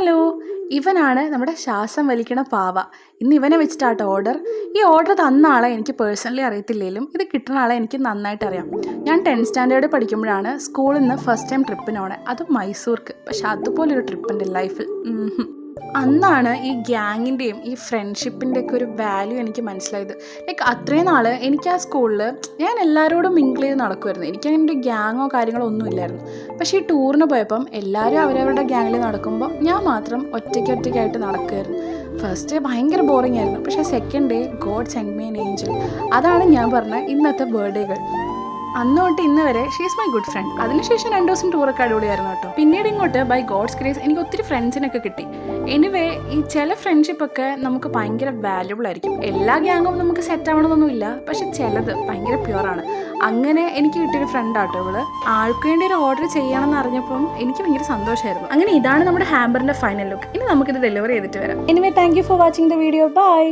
Hello, ഇവനാണ് നമ്മുടെ ശ്വാസം വലിക്കണ പാവ. ഇന്ന് ഇവനെ വെച്ചിട്ടാട്ടോ ഓർഡർ. ഈ ഓർഡർ തന്ന ആളെ എനിക്ക് പേഴ്സണലി അറിയത്തില്ലെങ്കിലും ഇത് കിട്ടുന്ന ആളെ എനിക്ക് നന്നായിട്ട് അറിയാം. ഞാൻ 10th സ്റ്റാൻഡേർഡ് പഠിക്കുമ്പോഴാണ് സ്കൂളിൽ നിന്ന് ഫസ്റ്റ് ടൈം ട്രിപ്പിന് പോണേ, അതും മൈസൂർക്ക്. പക്ഷെ അതുപോലൊരു ട്രിപ്പ് എൻ്റെ ലൈഫിൽ അന്നാണ് ഈ ഗ്യാങ്ങിൻ്റെയും ഈ ഫ്രണ്ട്ഷിപ്പിൻ്റെയൊക്കെ ഒരു വാല്യൂ എനിക്ക് മനസ്സിലായത്. ലൈക്ക് അത്രയും നാൾ എനിക്ക് ആ സ്കൂളിൽ ഞാൻ എല്ലാവരോടും മിങ്കിൾ ചെയ്ത് നടക്കുമായിരുന്നു. എനിക്കങ്ങനെ ഒരു ഗ്യാങ്ങോ കാര്യങ്ങളോ ഒന്നും ഇല്ലായിരുന്നു. പക്ഷേ ഈ ടൂറിന് പോയപ്പം എല്ലാവരും അവരവരുടെ ഗ്യാങ്ങിൽ നടക്കുമ്പോൾ ഞാൻ മാത്രം ഒറ്റയ്ക്കായിട്ട് നടക്കുമായിരുന്നു. ഫസ്റ്റ് ഡേ ഭയങ്കര ബോറിംഗ് ആയിരുന്നു. പക്ഷേ second day God send me an Angel. അതാണ് ഞാൻ പറഞ്ഞ ഇന്നത്തെ ബർത്ത്ഡേകൾ. അന്ന് തൊട്ട് ഇന്ന് വരെ ഷീസ് മൈ ഗുഡ് ഫ്രണ്ട്. അതിനുശേഷം 2 ദിവസം ടൂറൊക്കെ അടിപൊളിയായിരുന്നു കേട്ടോ. പിന്നീട് ഇങ്ങോട്ട് ബൈ ഗോഡ്സ് ഗ്രേസ് എനിക്ക് ഒത്തിരി ഫ്രണ്ട്സിനൊക്കെ കിട്ടി. എനിവേ, ഈ ചില ഫ്രണ്ട്ഷിപ്പൊക്കെ നമുക്ക് ഭയങ്കര വാല്യുബിൾ ആയിരിക്കും. എല്ലാ ഗ്യാങ്ങും നമുക്ക് സെറ്റ് ആവണമെന്നൊന്നുമില്ല, പക്ഷെ ചിലത് ഭയങ്കര പ്യുവറാണ്. അങ്ങനെ എനിക്ക് കിട്ടിയൊരു ഫ്രണ്ടാട്ടോ ഇവള്. ആൾക്ക് വേണ്ടി ഒരു ഓർഡർ ചെയ്യണമെന്ന് അറിഞ്ഞപ്പം എനിക്ക് ഭയങ്കര സന്തോഷമായിരുന്നു. അങ്ങനെ ഇതാണ് നമ്മുടെ ഹാമ്പറിൻ്റെ ഫൈനൽ ലുക്ക്. ഇനി നമുക്കിത് ഡെലിവറി ചെയ്തിട്ട് വരാം. Anyway, thank you for watching the video. By.